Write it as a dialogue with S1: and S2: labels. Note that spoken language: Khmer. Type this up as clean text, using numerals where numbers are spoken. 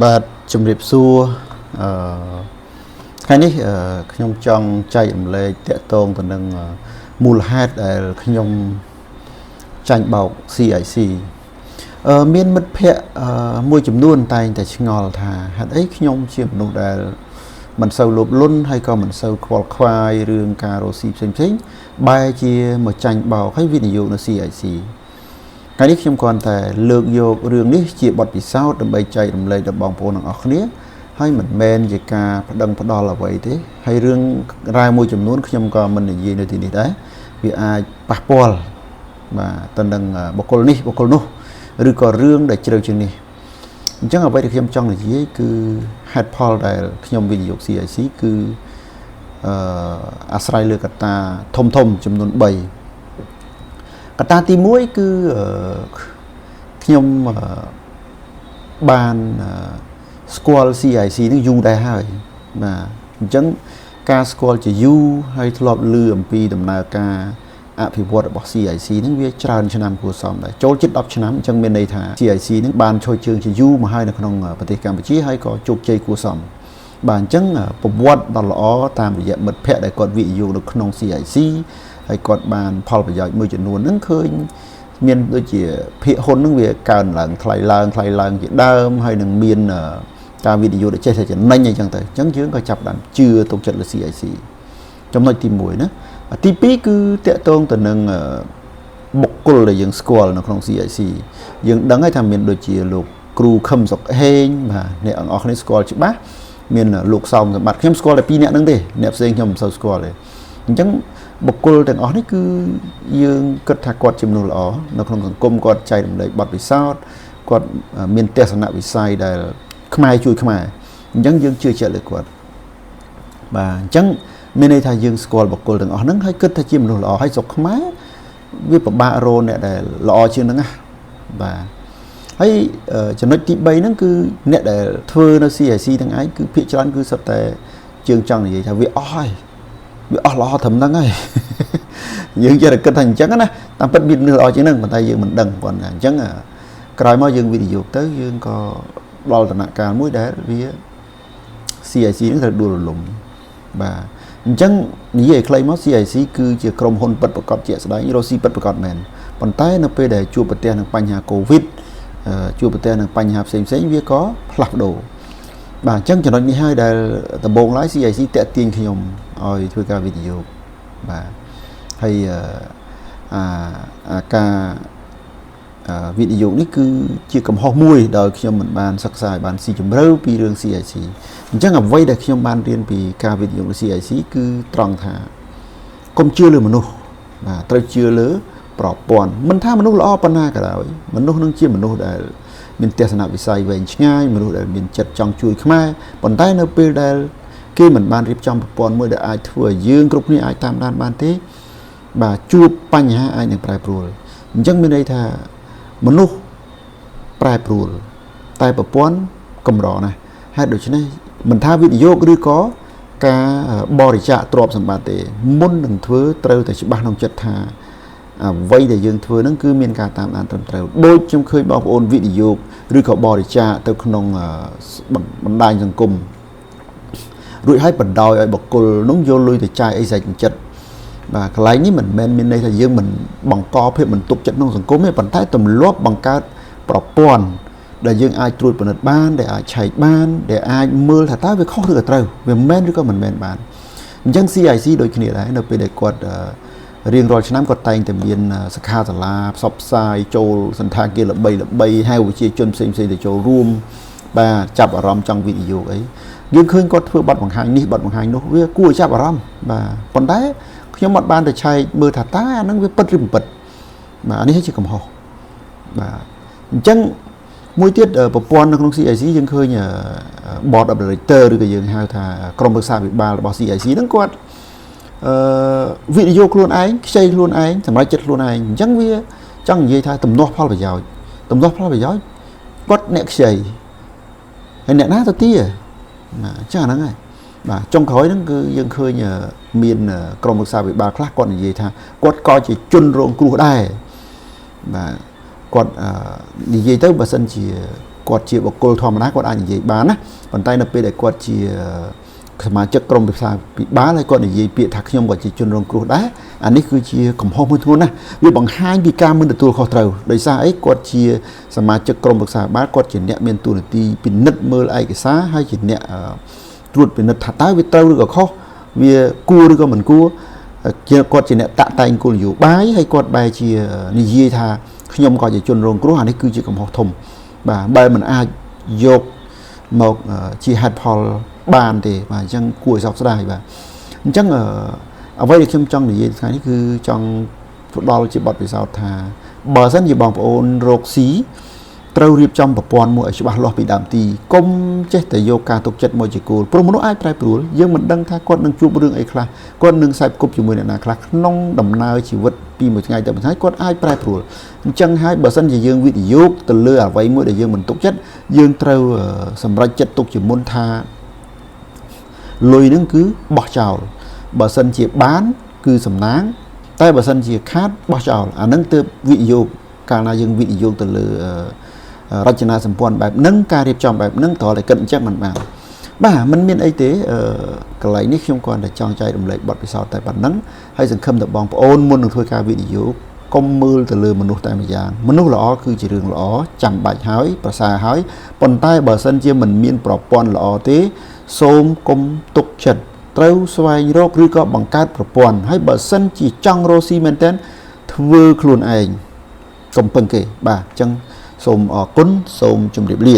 S1: បាទជំរាបសួរថ្ងៃនេះខ្ញុំចង់ចែករំលែកតាក់ទងទៅនឹងមូលហេតុដែលខ្ញុំចាញ់បោក CIC មានមិត្តភ័ក្តិមួយចំនួនតែងតែឆ្ងល់ថាហេតុអីខ្ញុំជាមនុស្សដែលមិនសូវលោភលន់ហើយក៏មិនសូវខ្វល់ខ្វាយរឿងការរកស៊ីផ្សេងៗបែរជាមកចាញ់បោកហើយវិនិយោគនៅ CIC ថ្ងៃនេះខ្ញុំគ្រាន់តែលើកយករឿងនេះជាបទពិសោធន៍ដើម្បីចែករំលែកដល់បងប្អូនទាំងអស់គ្នាហើយមិនមែនជាការប្តឹងផ្ដាល់អ្វីទេហើយរឿងរ៉ាវមួយចំនួនខ្ញុំក៏មិននិយាយនៅទីនេះដែរវាអាចប៉ះពាល់បាទទៅនឹងបុគ្គលនេះបុគ្គលនោះឬក៏រឿងដែលជ្រៅជាងនេះអញ្ចឹងអ្វីដែលខ្ញុំចង់និយាយគឺហេតុផលដែលខ្ញុំវិនិយោគ CIC គឺអាស្រ័យលើកត្តាធំចំនួន3កត្តាទី1គឺខ្ញុំបានស្គាល់ CIC នឹងយូរដែរហើយបាទអញ្ចឹងការស្គាល់ជាយូរហើយធ្លាប់ឮអំពីដំណើរការអភិវឌ្ឍរបស់ CIC នឹងវាច្រើនឆ្នាំគួរសមដែរចូលជិត10ឆ្នាំអញ្ចឹងមានន័យថា CIC នឹងបានឈរជើងជាយូរមកហើយនៅក្នុងប្រទេសកម្ពុជាហើយក៏ជោគជ័យគួរសមបាទអញ្ចឹងប្រវត្តិដ៏ល្អតាមរយៈមិត្តភ័ក្តិដែលគាត់វិនិយោគនៅក្នុង CIC ហើយគាត់បានផលប្រយោជន៍មួយចំនួនហ្នឹងឃើញមានដូចជាភាគហ៊ុនហ្នឹងវាកើនឡើងថ្លៃឡើងជាដើមហើយនឹងមានការវិនិយោគដែលចេះតែចំណេញអីចឹងទៅអញ្ចឹងយើងក៏ចាប់ផ្ដើមជឿទុកចិត្តលើ CIC ចំណុចទី1ណាទី2គឺតកតងទៅនឹងបុគ្គលដែលយើងស្គាល់នៅក្នុង CIC យើងដឹងហើយថាមានដូចជាលោកគ្រូខឹមសុកហេងបាទអ្នកទាំងអស់គ្នាស្គាល់ច្បាស់មានលោកសោមសម្បត្តិខ្ញុំស្គាល់តែ2អ្នកហ្នឹងទេអ្នកផ្សេងខ្ញុំមិនសូវស្គាល់ទេអញ្ចឹងបុគ្គលទាំងអស់នេះគឺយើងគិតថាគាត់ជាមនុស្សល្អនៅក្នុងសង្គមគាត់ចែករំលែកបទពិសោធន៍គាត់មានទស្សនវិស័យដែលខ្មែរជួយខ្មែរអញ្ចឹងយើងជឿជាក់លើគាត់បាទអញ្ចឹងមានន័យថាយើងស្គាល់បុគ្គលទាំងអស់ហ្នឹងហើយគិតថាជាមនុស្សល្អហើយស្រុកខ្មែរវាពិបាករកអ្នកដែលល្អជាងហ្នឹងណាបាទហើយចំណុចទី3ហ្នឹងគឺអ្នកដែលធ្វើនៅ CIC ទាំងឯងគឺភាគច្រើនគឺសុទ្ធតែយើងចង់និយាយថាវាអស់ហើយវាអស់ល្អត្រឹមហ្នឹងហើយយើងចេះតែគិតថាអញ្ចឹងណាតាមពិតមានមនុស្សល្អជាងហ្នឹងប៉ុន្តែយើងមិនដឹងប៉ុណ្ណាអញ្ចឹងក្រោយមកយើងវិនិយោគទៅយើងក៏ដល់ដំណាក់កាលមួយដែលវា CIC ហ្នឹងត្រូវដួលរលំបាទអញ្ចឹងនិយាយឲ្យខ្លីមក CIC គឺជាក្រុមហ៊ុនពិតប្រាកដជាក់ស្ដែងរស់ស៊ីពិតប្រាកដមែនប៉ុន្តែនៅពេលដែលជួបប្រទះនឹងបញ្ហា COVID ជួបប្រទះនឹងបញ្ហាផ្សេងវាក៏ផ្លាស់ប្ដូរបាទអញ្ចឹងចំណុចនេះហើយដែលដំបូងឡើយ CIC តាក់ទាញខ្ញុំឲ្យធ្វើការវិនិយោគបាទហើយការវិនិយោគនេះគឺជាកំហុសមួយដោយខ្ញុំមិនបានសិក្សាឲ្យបានស៊ីជម្រៅពីរឿង CIC អញ្ចឹងអ្វីដែលខ្ញុំបានរៀនពីការវិនិយោគលើ CIC គឺត្រង់ថាកុំជឿលើមនុស្សបាទត្រូវជឿលើប្រព័ន្ធមិនថាមនុស្សល្អប៉ុណ្ណាក៏ដោយមនុស្សនឹងជាមនុស្សដែលមានទស្សនវិស័យវែងឆ្ងាយមនុស្សដែលមានចិត្តចង់ជួយខ្មែរប៉ុន្តែនៅពេលដែលគេមិនបានរៀបចំប្រព័ន្ធមួយដែលអាចធ្វើឲ្យយើងគ្រប់គ្នាអាចតាមដានបានទេបាទជួបបញ្ហាអាចនឹងប្រែប្រួលអញ្ចឹងមានន័យថាមនុស្សប្រែប្រួលតែប្រព័ន្ធកម្រណាស់ហេតុដូច្នេះមិនថាវិនិយោគឬក៏ការបរិច្ចាគទ្រព្យសម្បត្តិទេមុននឹងធ្វើត្រូវតែច្បាស់ក្នុងចិត្តថាអ្វីដែលយើងធ្វើហ្នឹងគឺមានការតាមដានត្រឹមត្រូវដូចខ្ញុំឃើញបងប្អូនវិនិយោគឬក៏បរិច្ចាគទៅក្នុងបណ្ដាញសង្គមរួចឲ្យបណ្ដោយឲ្យបុគ្គលនោះយកលុយទៅចាយអីស្រេចចិត្តបាទកន្លែងនេះមិនមែនមានន័យថាយើងមិនបង្កភាពមិនទុកចិត្តក្នុងសង្គមទេប៉ុន្តែទម្លាប់បង្កើតប្រព័ន្ធដែលយើងអាចត្រួតពិនិត្យបានដែលអាចឆែកបានដែលអាចមើលថាតើវាខុសឬក៏ត្រូវវាមែនឬក៏មិនមែនបានអញ្ចឹង CIC ដូចគ្នាដែរនៅពេលដែលគាត់រៀងរាល់ឆ្នាំគាត់តែងតែមានសិក្ខាសាលាផ្សព្វផ្សាយចូលសន្តាគារល្បីហៅវិជាជនផ្សេងទៅចូលរួមបាទចាប់អារម្មណ៍ចង់វិនិយោគអីយើងឃើញគាត់ធ្វើបទបង្ហាញនេះបទបង្ហាញនោះវាគួរឲ្យចាប់អារម្មណ៍បាទប៉ុន្តែខ្ញុំអត់បានទៅឆែកមើលថាតើអាហ្នឹងវាពិតឬមិនពិតបាទអានេះជាកំហុសបាទអញ្ចឹងមួយទៀតប្រព័ន្ធនៅក្នុង CIC យើងឃើញ Board of Director ឬក៏យើងហៅថាក្រុមប្រឹក្សាវិបាលរបស់ CIC ហ្នឹងគាត់វិនិយោគខ្លួនឯងខ្ចីខ្លួនឯងសម្រាប់ចិត្តខ្លួនឯងអញ្ចឹងវាចង់និយាយថាទំនាស់ផលប្រយោជន៍គាត់អ្នកខ្ចីហើយអ្នកណាទៅទីណាអញ្ចឹងអាហ្នឹងហើយបាទចុងក្រោយហ្នឹងគឺយើងឃើញមានក្រុមប្រឹក្សាវិបាលខ្លះគាត់និយាយថាគាត់ក៏ជាជនរងគ្រោះដែរបាទគាត់និយាយទៅបើសិនជា គាត់ជាបុគ្គលធម្មតាគាត់អាចនិយាយបានណាប៉ុន្តែនៅពេលដែលគាត់ជាសមាជិកក្រុមប្រឹក្សាពិបាលហើយគាត់និយាយពាក្យថាខ្ញុំក៏ជាជនរងគ្រោះដែរអានេះគឺជាកំហុសមួយធ្ងន់ណាស់វាបង្ហាញពីការមិនទទួលខុសត្រូវដោយសារអីគាត់ជាសមាជិកក្រុមប្រឹក្សាពិបាលគាត់ជាអ្នកមានតួនាទីពិនិត្យមើលឯកសារហើយជាអ្នកត្រួតពិនិត្យថាតើវាត្រូវឬក៏ខុសវាគួរឬក៏មិនគួរគាត់ជាអ្នកតាក់តែងគោលនយោបាយហើយគាត់បែរជានិយាយថាខ្ញុំក៏ជាជនរងគ្រោះអានេះគឺជាកំហុសធំបាទបើមិនអាចយកមកជាហេតុផលបានទេបាទអញ្ចឹងគួរឲ្យសោកស្ដាយបាទអញ្ចឹងអ្វីដែលខ្ញុំចង់និយាយថ្ងៃនេះគឺចង់ផ្ដល់ជាបទពិសោធន៍ថាបើសិនជាបងប្អូនរកស៊ីត្រូវរៀបចំប្រព័ន្ធមួយឲ្យច្បាស់លាស់ពីដើមទីកុំចេះតែយកការទុកចិត្តមកជាគោលព្រោះមនុស្សអាចប្រែប្រួលយើងមិនដឹងថាគាត់នឹងជួបរឿងអីខ្លះគាត់នឹងខ្សែគប់ជាមួយអ្នកណាខ្លះក្នុងដំណើរជីវិតពីមួយថ្ងៃទៅមួយថ្ងៃគាត់អាចប្រែប្រួលអញ្ចឹងហើយបើសិនជាយើងវិនិយោគទៅលើអ្វីមួយដែលយើងមិនទុកចិត្តយើងត្រូវសម្រេចចិត្តទុកជាមុនថាលុយហ្នឹងគឺបោះចោលបើសិនជាបានគឺសំណាងតែបើសិនជាខាតបោះចោលអាហ្នឹងទើបវិនិយោគកាលណាយើងវិនិយោគទៅលើរចនាសម្ព័ន្ធបែបហ្នឹងការរៀបចំបែបហ្នឹងត្រូវតែគិតអញ្ចឹងមិនបានបាទมันមានអីទេកន្លែងនេះខ្ញុំគ្រាន់តែចង់ចែករំលែកបទពិសោធន៍តែប៉ុណ្្នឹងហើយសង្ឃឹមថាបងប្អូនមុននឹងធ្វើការវិនិយោគកុំមើលទៅលើមនុស្សតែម្យ៉ាងមនុស្សល្អគឺជារឿងល្អចាំបាច់ហើយប្រសើរហើយប៉ុន្តែបើសិនជាមិនមានប្រព័ន្ធល្អទេសូមកុំទុកចិត្តត្រូវស្វែងរកឬក៏បង្កើតប្រព័ន្ធហើយបើសិនជាចង់រកស៊ីមែនទែនធ្វើខ្លួនឯងកុំពឹងគេបាទអញ្ចឹងសូមអរគុណសូមជម្រាបលា